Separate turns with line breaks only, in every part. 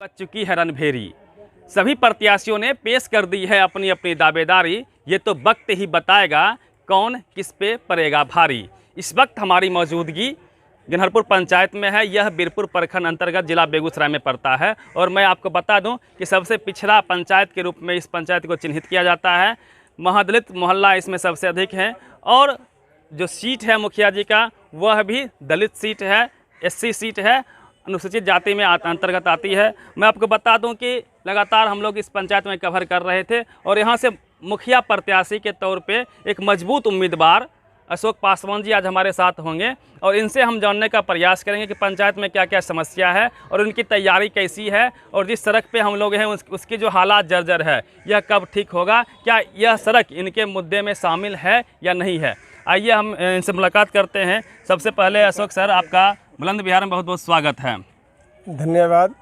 बच चुकी है रणभेरी। सभी प्रत्याशियों ने पेश कर दी है अपनी अपनी दावेदारी। ये तो वक्त ही बताएगा कौन किस पे पड़ेगा भारी। इस वक्त हमारी मौजूदगी गनहरपुर पंचायत में है। यह बीरपुर प्रखंड अंतर्गत जिला बेगूसराय में पड़ता है और मैं आपको बता दूं कि सबसे पिछड़ा पंचायत के रूप में इस पंचायत को चिन्हित किया जाता है। महादलित मोहल्ला इसमें सबसे अधिक है और जो सीट है मुखिया जी का वह भी दलित सीट है, एससी सीट है, अनुसूचित जाति में अंतर्गत आती है। मैं आपको बता दूं कि लगातार हम लोग इस पंचायत में कवर कर रहे थे और यहाँ से मुखिया प्रत्याशी के तौर पे एक मजबूत उम्मीदवार अशोक पासवान जी आज हमारे साथ होंगे और इनसे हम जानने का प्रयास करेंगे कि पंचायत में क्या क्या समस्या है और उनकी तैयारी कैसी है और जिस सड़क पे हम लोग हैं उसकी जो हालात जर्जर है यह कब ठीक होगा, क्या यह सड़क इनके मुद्दे में शामिल है या नहीं है। आइए हम इनसे मुलाकात करते हैं। सबसे पहले अशोक सर, आपका बुलंद बिहार में बहुत बहुत स्वागत है।
धन्यवाद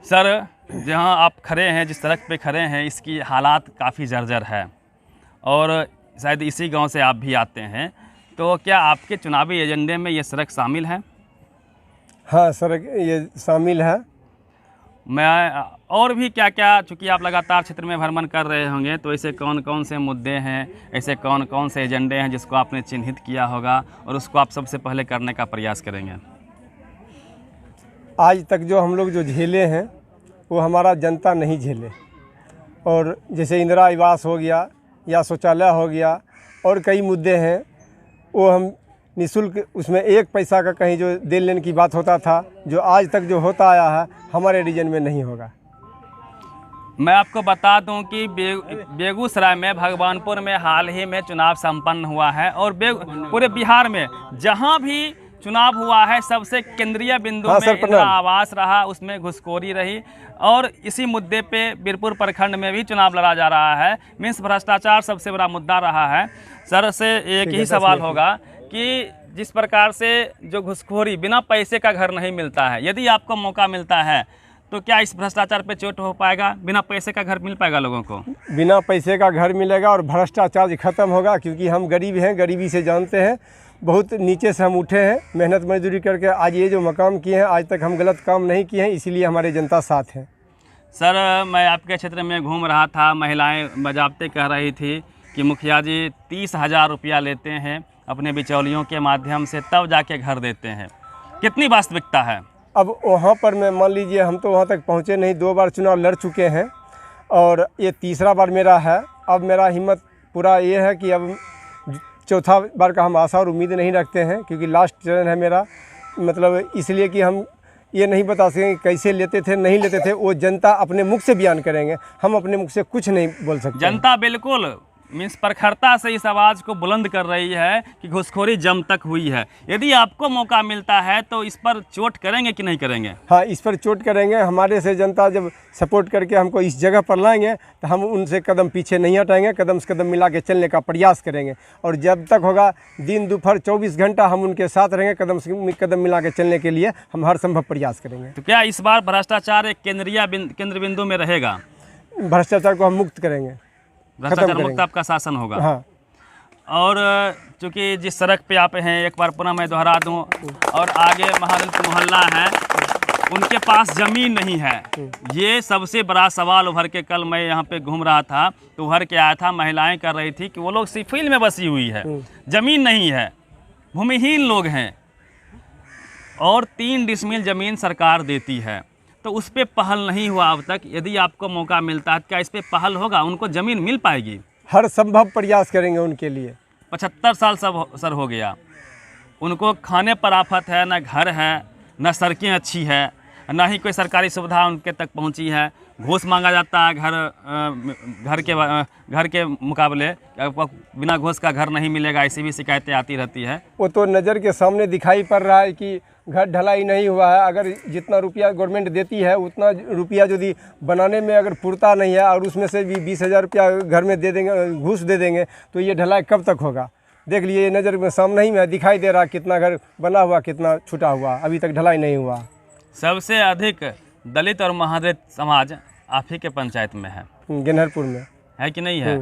सर, जहां आप खड़े हैं, जिस सड़क पे खड़े हैं, इसकी हालात काफ़ी जर्जर है और शायद इसी गांव से आप भी आते हैं, तो क्या आपके चुनावी एजेंडे में ये सड़क शामिल है?
हाँ, सड़क ये शामिल है।
मैं और भी क्या क्या, चूँकि आप लगातार क्षेत्र में भ्रमण कर रहे होंगे, तो ऐसे कौन कौन से मुद्दे हैं, ऐसे कौन कौन से एजेंडे हैं जिसको आपने चिन्हित किया होगा और उसको आप सबसे पहले करने का प्रयास करेंगे?
आज तक जो हम लोग जो झेले हैं वो हमारा जनता नहीं झेले, और जैसे इंदिरा आवास हो गया या शौचालय हो गया और कई मुद्दे हैं वो हम निःशुल्क, उसमें एक पैसा का कहीं जो दे लेने की बात होता था, जो आज तक जो होता आया है हमारे रीजन में नहीं होगा।
मैं आपको बता दूं कि बेगूसराय में भगवानपुर में हाल ही में चुनाव संपन्न हुआ है और पूरे बिहार में जहां भी चुनाव हुआ है सबसे केंद्रीय बिंदु में इंदिरा आवास रहा, उसमें घुसखोरी रही और इसी मुद्दे पे बीरपुर प्रखंड में भी चुनाव लड़ा जा रहा है। मीन्स भ्रष्टाचार सबसे बड़ा मुद्दा रहा है। सर से एक ही सवाल होगा कि जिस प्रकार से जो घुसखोरी, बिना पैसे का घर नहीं मिलता है, यदि आपको मौका मिलता है तो क्या इस भ्रष्टाचार पे चोट हो पाएगा? बिना पैसे का घर मिल पाएगा लोगों को?
बिना पैसे का घर मिलेगा और भ्रष्टाचार खत्म होगा, क्योंकि हम गरीब हैं, गरीबी से जानते हैं, बहुत नीचे से हम उठे हैं, मेहनत मजदूरी करके आज ये जो मकाम किए हैं, आज तक हम गलत काम नहीं किए हैं, इसीलिए हमारे जनता साथ है।
सर, मैं आपके क्षेत्र में घूम रहा था, महिलाएं बजाबते कह रही थी कि मुखिया जी 30,000 रुपया लेते हैं अपने बिचौलियों के माध्यम से, तब जाके घर देते हैं। कितनी वास्तविकता है?
अब वहाँ पर मैं मान लीजिए हम तो वहाँ तक पहुँचे नहीं, 2 बार चुनाव लड़ चुके हैं और ये तीसरा बार मेरा है। अब मेरा हिम्मत पूरा ये है कि अब चौथा बार का हम आशा और उम्मीद नहीं रखते हैं, क्योंकि लास्ट चरण है मेरा। मतलब इसलिए कि हम ये नहीं बता सकेंगे कैसे लेते थे नहीं लेते थे, वो जनता अपने मुख से बयान करेंगे, हम अपने मुख से कुछ नहीं बोल सकते।
जनता बिल्कुल मीन्स प्रखरता से इस आवाज़ को बुलंद कर रही है कि घुसखोरी जम तक हुई है। यदि आपको मौका मिलता है तो इस पर चोट करेंगे कि नहीं करेंगे?
हाँ, इस पर चोट करेंगे। हमारे से जनता जब सपोर्ट करके हमको इस जगह पर लाएंगे तो हम उनसे कदम पीछे नहीं हटाएंगे, कदम से कदम मिला के चलने का प्रयास करेंगे और जब तक होगा दिन दोपहर 24 घंटा हम उनके साथ रहेंगे, कदम से कदम मिला के चलने के लिए हम हर संभव प्रयास करेंगे।
तो क्या इस बार भ्रष्टाचार एक केंद्र बिंदु में रहेगा?
भ्रष्टाचार को हम मुक्त करेंगे,
भ्रष्टाचार मुक्त आपका शासन होगा।
हाँ।
और चूँकि जिस सड़क पे आप हैं, एक बार पुनः मैं दोहरा दूं, और आगे महादलित मोहल्ला है, उनके पास ज़मीन नहीं है। ये सबसे बड़ा सवाल उभर के, कल मैं यहाँ पे घूम रहा था तो उभर के आया था, महिलाएं कर रही थी कि वो लोग सिफिल में बसी हुई है, ज़मीन नहीं है, भूमिहीन लोग हैं और 3 डिसमिल ज़मीन सरकार देती है, तो उस पर पहल नहीं हुआ अब तक। यदि आपको मौका मिलता है क्या इस पर पहल होगा? उनको ज़मीन मिल पाएगी?
हर संभव प्रयास करेंगे उनके लिए।
75 साल सर हो गया, उनको खाने पर आफत है, ना घर है, ना सड़कें अच्छी है, ना ही कोई सरकारी सुविधा उनके तक पहुंची है। घूस मांगा जाता है घर के मुकाबले, बिना घूस का घर नहीं मिलेगा, ऐसी भी शिकायतें आती रहती है।
वो तो नज़र के सामने दिखाई पड़ रहा है कि घर ढलाई नहीं हुआ है। अगर जितना रुपया गवर्नमेंट देती है उतना रुपया यदि बनाने में अगर पुरता नहीं है और उसमें से भी 20,000 रुपया घर में दे देंगे, घूस दे देंगे, तो ये ढलाई कब तक होगा? देख लिए, नज़र में सामने ही में दिखाई दे रहा कितना घर बना हुआ, कितना छूटा हुआ, अभी तक ढलाई नहीं हुआ।
सबसे अधिक दलित और महादलित समाज आप ही के पंचायत में है,
गनहरपुर में
है कि नहीं है?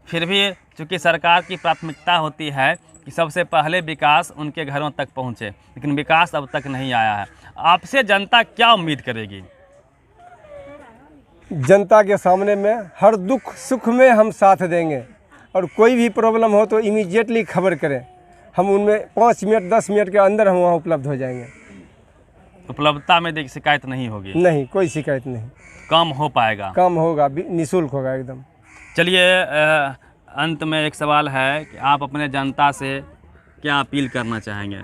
फिर भी चूँकि सरकार की प्राथमिकता होती है कि सबसे पहले विकास उनके घरों तक पहुंचे, लेकिन विकास अब तक नहीं आया है। आपसे जनता क्या उम्मीद करेगी?
जनता के सामने में हर दुख सुख में हम साथ देंगे और कोई भी प्रॉब्लम हो तो इमीडिएटली खबर करें। हम उनमें 5 मिनट 10 मिनट के अंदर हम वहाँ उपलब्ध हो जाएंगे।
उपलब्धता में देखिए शिकायत नहीं होगी?
नहीं, कोई शिकायत नहीं।
काम हो पाएगा?
काम होगा, निःशुल्क होगा एकदम।
चलिए अंत में एक सवाल है कि आप अपने जनता से क्या अपील करना चाहेंगे?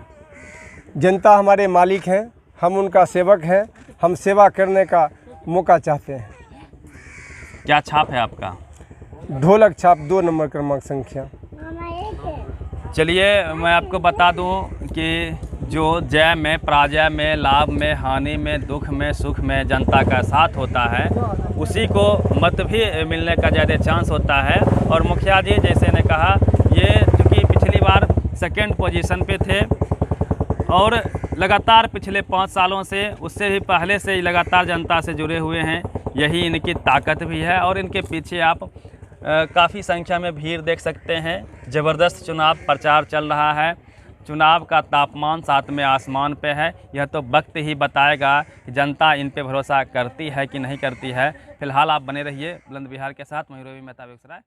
जनता हमारे मालिक हैं, हम उनका सेवक हैं, हम सेवा करने का मौका चाहते हैं।
क्या छाप है आपका?
ढोलक छाप 2 नंबर क्रमांक संख्या।
चलिए मैं आपको बता दूं कि जो जय में, पराजय में, लाभ में, हानि में, दुख में, सुख में जनता का साथ होता है, उसी को मत भी मिलने का ज़्यादा चांस होता है। और मुखिया जी जैसे ने कहा, ये चूँकि पिछली बार सेकंड पोजीशन पे थे और लगातार पिछले 5 सालों से, उससे भी पहले से ही लगातार जनता से जुड़े हुए हैं। यही इनकी ताकत भी है और इनके पीछे आप काफ़ी संख्या में भीड़ देख सकते हैं। ज़बरदस्त चुनाव प्रचार चल रहा है। चुनाव का तापमान 7 में आसमान पे है। यह तो वक्त ही बताएगा कि जनता इन पे भरोसा करती है कि नहीं करती है। फिलहाल आप बने रहिए बुलंद बिहार के साथ। मैं रवि मेहता बेगूसराय।